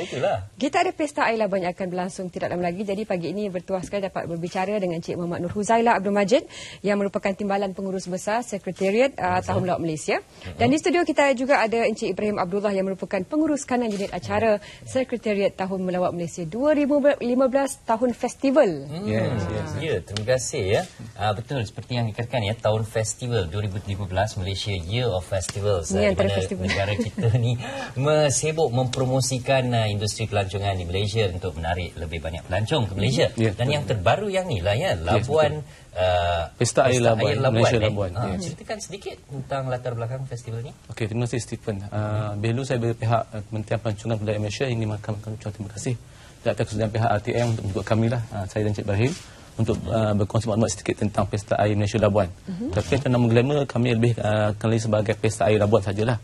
itulah. Kita ada Pesta Air Labuan yang akan berlangsung tidak lama lagi. Jadi pagi ini bertuah sekali dapat berbicara dengan Encik Muhammad Nur Huzaila Abdul Majid yang merupakan Timbalan Pengurus Besar Sekretariat Tahun Laut Malaysia. Dan di studio kita juga ada Encik Ibrahim Abdullah yang merupakan Pengurus Kanan Unit Acara Sekretariat Tahun Melawat Malaysia 2015 Tahun Festival. Ya, terima kasih ya. Betul seperti yang dikatakan ya, Tahun Festival 2015 Malaysia Year of Festivals. Di mana negara kita ni sibuk mempromosikan industri pelancongan di Malaysia untuk menarik lebih banyak pelancong ke Malaysia. Dan yang terbaru yang ni lah ya, Labuan Pesta Air Labuan, Malaysia Labuan. Ceritakan sedikit tentang latar belakang festival ni. Okey, terima kasih Stephen. Dahulu saya dari pihak Kementerian Pelancongan Budaya Malaysia ingin mengucapkan terima kasih atas kesediaan pihak RTM untuk menjemput kami lah, saya dan Encik Ibrahim, untuk berkongsi maklumat sedikit tentang Pesta Air Malaysia Labuan. Tapi untuk nama glamour kami lebih kenali sebagai Pesta Air Labuan sajalah.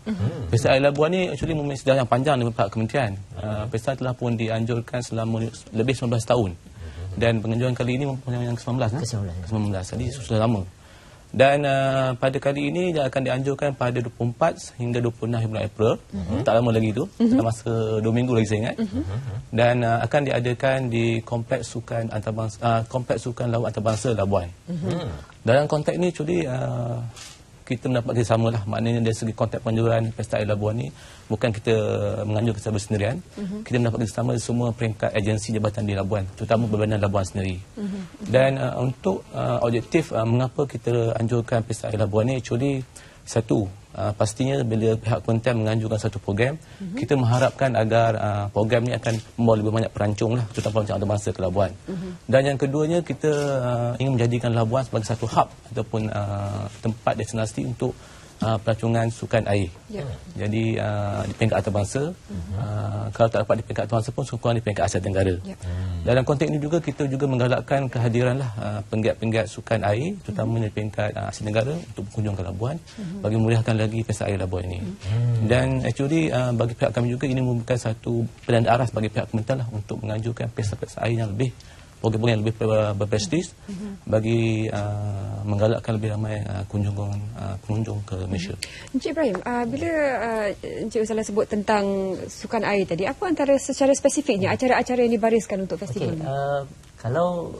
Pesta Air Labuan ni actually mempunyai sejarah yang panjang dari pihak kementerian. Pesta telah pun dianjurkan selama lebih 19 tahun. Dan penganjuran kali ini mempunyai yang ke-19. Ke-19. Jadi sudah lama. Dan pada kali ini dia akan dianjurkan pada 24 hingga 26 bulan April. Tak lama lagi tu. Dalam masa 2 minggu lagi saya ingat. Dan akan diadakan di Kompleks Sukan Antarabangsa, Kompleks Sukan Laut Antarabangsa Labuan. Dalam konteks ini actually kita mendapat kerjasama lah. Maknanya dari segi konteks penganjuran Pesta Air Labuan ni bukan kita menganjurkan secara bersendirian. Kita mendapat kerjasama dari semua peringkat agensi jabatan di Labuan, terutama Berbadan Labuan sendiri. Dan untuk objektif mengapa kita anjurkan Pesta Air Labuan ni, actually satu, pastinya bila pihak kementerian menganjurkan satu program, kita mengharapkan agar program ni akan membawa lebih banyak perancong lah, terutama perancong antarabangsa ke Labuan. Dan yang keduanya, kita ingin menjadikan Labuan sebagai satu hub ataupun tempat destinasi untuk pelancongan sukan air. Jadi di peringkat antarabangsa, kalau tak dapat di peringkat antarabangsa pun kurang di peringkat Asia Tenggara. Dalam konteks ini juga kita juga menggalakkan kehadiran penggiat-penggiat sukan air, terutama di peringkat Asia Tenggara untuk berkunjung ke Labuan bagi memeriahkan lagi Pesta Air Labuan ini. Dan actually bagi pihak kami juga ini merupakan satu penanda aras bagi pihak kementerian lah untuk menganjurkan pesta-pesta air yang lebih, program yang lebih berprestis bagi menggalakkan lebih ramai pengunjung ke Malaysia. Encik Ibrahim, bila Encik Huzaila sebut tentang sukan air tadi, apa antara secara spesifiknya acara-acara yang dibariskan untuk festival ini? Kalau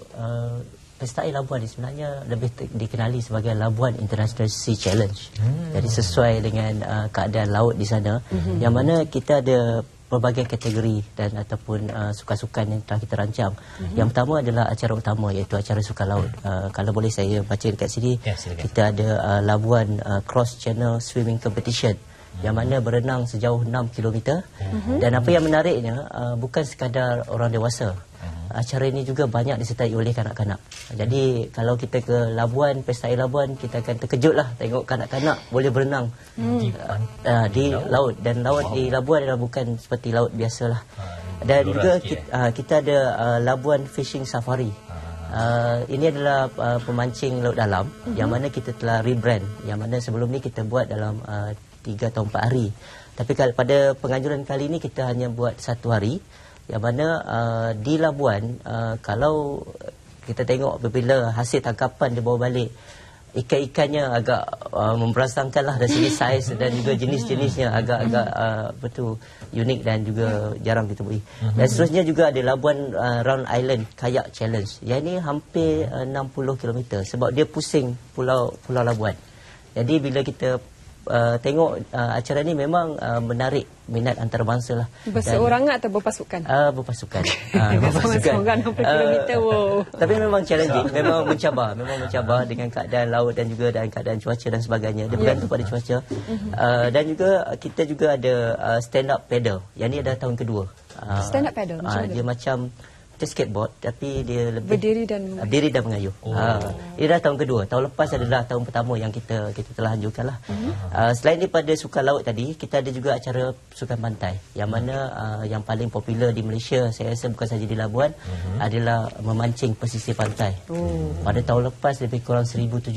Pesta Air Labuan ni sebenarnya lebih dikenali sebagai Labuan International Sea Challenge. Jadi sesuai dengan keadaan laut di sana, yang mana kita ada pelbagai kategori dan ataupun sukan-sukan yang telah kita rancang. Yang pertama adalah acara utama, iaitu acara sukan laut. Kalau boleh saya baca dekat sini, kita ada Labuan Cross Channel Swimming Competition, yang mana berenang sejauh 6 km. Dan apa yang menariknya, bukan sekadar orang dewasa. Acara ini juga banyak disertai oleh kanak-kanak. Jadi kalau kita ke Labuan, Pesta Air Labuan, kita akan terkejutlah tengok kanak-kanak boleh berenang di laut. Dan laut di Labuan adalah bukan seperti laut biasalah. Dan juga kita ada Labuan Fishing Safari. Ini adalah pemancing laut dalam, yang mana kita telah rebrand. Yang mana sebelum ni kita buat dalam 3 atau 4 hari. Tapi pada penganjuran kali ini kita hanya buat 1 hari. Yang mana di Labuan, kalau kita tengok apabila hasil tangkapan dia bawa balik, ikan-ikannya agak memperasangkanlah dari segi saiz dan juga jenis-jenisnya agak-agak betul unik dan juga jarang ditemui. Dan seterusnya juga ada Labuan Round Island Kayak Challenge. Yang ini hampir 60 km sebab dia pusing Pulau Labuan. Jadi bila kita tengok acara ni memang menarik minat antarabangsa lah. Berseorangan atau berpasukan? Berpasukan. Berpasukan 60 km. Wow. Tapi memang challenging, memang mencabar dengan keadaan laut dan juga dengan keadaan cuaca dan sebagainya. Dia bergantung pada cuaca. Dan juga kita juga ada stand up paddle. Yang ni adalah tahun kedua. Stand up paddle dia macam skateboard, tapi dia lebih berdiri dan mengayuh. Ini dah tahun kedua. Tahun lepas adalah tahun pertama yang kita telah anjurkan lah. Selain daripada sukan laut tadi, kita ada juga acara sukan pantai, yang mana yang paling popular di Malaysia, saya rasa bukan saja di Labuan, adalah memancing pesisir pantai. Pada tahun lepas lebih kurang 1,700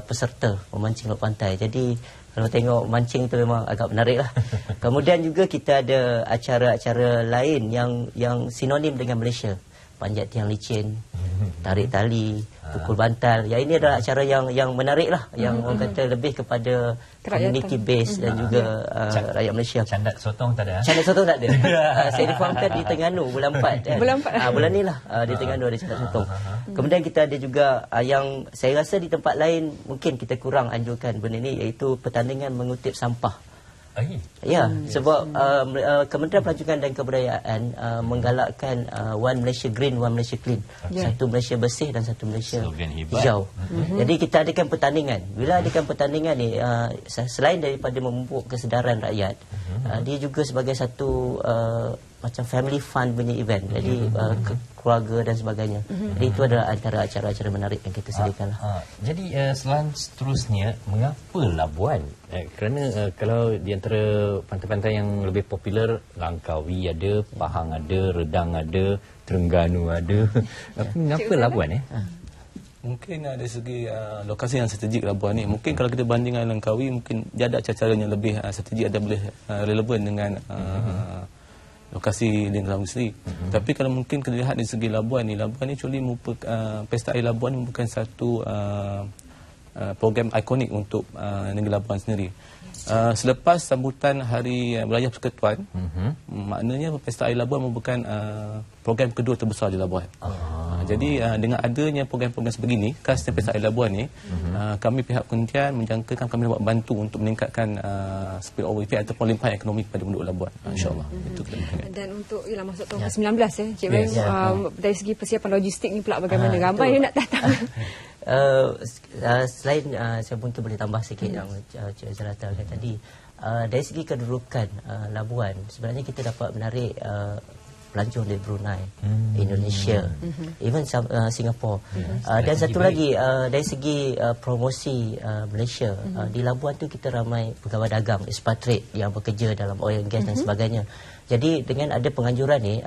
peserta memancing laut pantai. Jadi kalau tengok mancing itu memang agak menarik lah. Kemudian juga kita ada acara-acara lain yang sinonim dengan Malaysia. Panjat tiang licin, tarik tali, pukul bantal. Yang ini adalah acara yang menarik lah. Yang orang kata lebih kepada community base dan juga rakyat Malaysia. Candat sotong tak ada? Candat sotong tak ada. Saya difahamkan di Terengganu bulan 4 kan. Bulan ni lah di Terengganu ada candat sotong. Kemudian kita ada juga yang saya rasa di tempat lain mungkin kita kurang anjurkan benda ni, iaitu pertandingan mengutip sampah. Ya, sebab Kementerian Pelancongan dan Kebudayaan menggalakkan One Malaysia Green, One Malaysia Clean. Satu Malaysia bersih dan satu Malaysia hijau. Jadi kita adakan pertandingan. Bila adakan pertandingan ni, selain daripada memupuk kesedaran rakyat, dia juga sebagai satu macam family fun punya event. Jadi keluarga dan sebagainya. Jadi itu adalah antara acara-acara menarik yang kita sediakan. Jadi seterusnya, mengapa Labuan? Kerana kalau di antara pantai-pantai yang lebih popular, Langkawi ada, Pahang ada, Redang ada, Terengganu ada. Mengapa Labuan? Mungkin dari segi lokasi yang strategik Labuan ni, mungkin kalau kita bandingkan Langkawi, mungkin dia ada cara-cara yang lebih strategik, ada boleh relevan dengan lokasi di dalam sendiri. Tapi kalau mungkin kita lihat dari segi Labuan ni actually merupakan Pesta Air Labuan merupakan satu program ikonik untuk negeri Labuan sendiri. Selepas sambutan Hari Beraya Persekutuan, maknanya Pesta Air Labuan merupakan program kedua terbesar di Labuan. Jadi dengan adanya program-program sebegini, khasnya Pesta Air Labuan ni, kami pihak kementerian menjangkakan kami dapat bantu untuk meningkatkan spill over effect ataupun limpahan ekonomi kepada penduduk Labuan. InsyaAllah. Dan untuk masuk tahun ke-19 Cik Ibrahim, dari segi persiapan logistik ni pula bagaimana? Ramai yang nak datang. Selain saya mungkin boleh tambah sikit yang Cik Zalata kata tadi, dari segi kedudukan Labuan, sebenarnya kita dapat menarik pelancong dari Brunei, Indonesia, even Singapura. Dan satu lagi, dari segi promosi Malaysia, di Labuan tu kita ramai pegawai dagang, expatriate yang bekerja dalam oil and gas dan sebagainya. Jadi dengan ada penganjuran ni,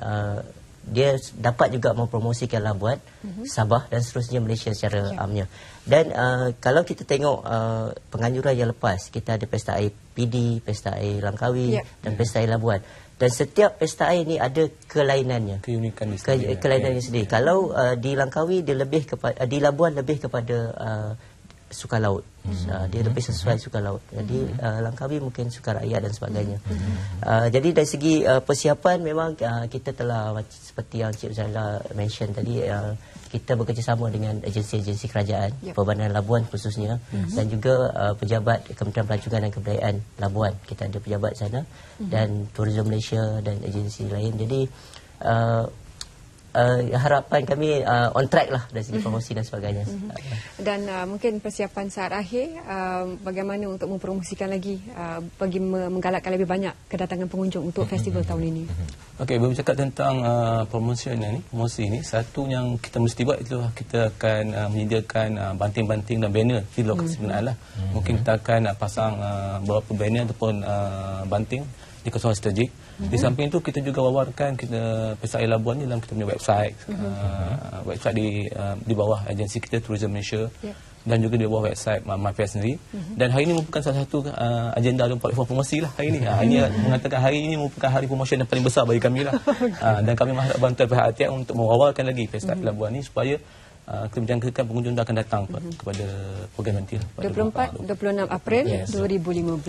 dia dapat juga mempromosikan Labuan, Sabah dan seterusnya Malaysia secara amnya. Dan kalau kita tengok penganjuran yang lepas, kita ada Pesta Air PD, Pesta Air Langkawi dan Pesta Air Labuan. Dan setiap pesta air ni ada kelainannya, keunikan kelainannya sendiri. Kalau di Langkawi dia lebih kepada, di Labuan lebih kepada sukan laut. Dia lebih sesuai sukan laut. Jadi Langkawi mungkin sukan rakyat dan sebagainya. Jadi dari segi persiapan memang kita telah seperti yang Cik Zala mention tadi, kita bekerjasama dengan agensi-agensi kerajaan, Perbandaran Labuan khususnya, dan juga pejabat Kementerian Pelancongan dan Kebudayaan Labuan. Kita ada pejabat sana dan Tourism Malaysia dan agensi lain. Jadi harapan kami on track lah dari segi promosi dan sebagainya. Dan mungkin persiapan saat akhir, bagaimana untuk mempromosikan lagi, bagi menggalakkan lebih banyak kedatangan pengunjung untuk festival tahun ini? Okey, bercakap tentang promosi ini, satu yang kita mesti buat itu kita akan menyediakan banting-banting dan banner di lokasi penggunaan lah. Mungkin kita akan pasang beberapa banner ataupun banting di kawasan strategik. Di samping itu kita juga wawarkan Pesta Air Labuan ni dalam kita punya website, website di bawah agensi kita Tourism Malaysia, dan juga di bawah website MyFair sendiri. Dan hari ini merupakan salah satu agenda dan platform promosi lah hari ini. Ini mengatakan hari ini merupakan hari promosi yang paling besar bagi kami lah. Dan kami mengharap bantuan pihak ATM untuk mewawarkan lagi Pesta Air Labuan ni supaya kita menjangkakan pengunjung akan datang kepada program nanti 24-26 April 2015.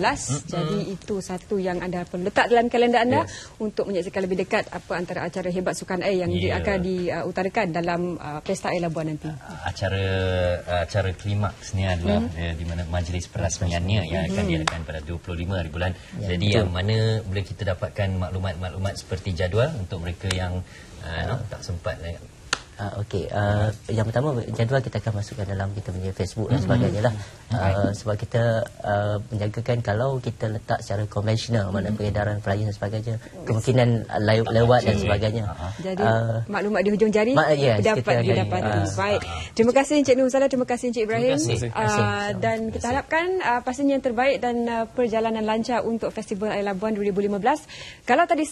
Jadi itu satu yang anda perlu letak dalam kalender anda untuk menyaksikan lebih dekat apa antara acara hebat sukan air yang akan diutarakan dalam Pesta Air Labuan nanti. Acara klimaks ni adalah di mana majlis perasmiannya yang akan diadakan pada 25 hari bulan. Jadi yang mana boleh kita dapatkan maklumat-maklumat seperti jadual untuk mereka yang tak sempat. Okey, yang pertama jadual kita akan masukkan dalam kita punya Facebook dan sebagainya lah. Sebab kita menjagakan kalau kita letak secara konvensional, mana peredaran flyer dan sebagainya, kemungkinan lewat dan sebagainya. Jadi maklumat di hujung jari dapat didapati. Baik. Terima kasih Encik Nur Huzaila, terima kasih Encik Ibrahim. Dan kita harapkan pastinya yang terbaik dan perjalanan lancar untuk Festival Air Labuan 2015. Kalau tadi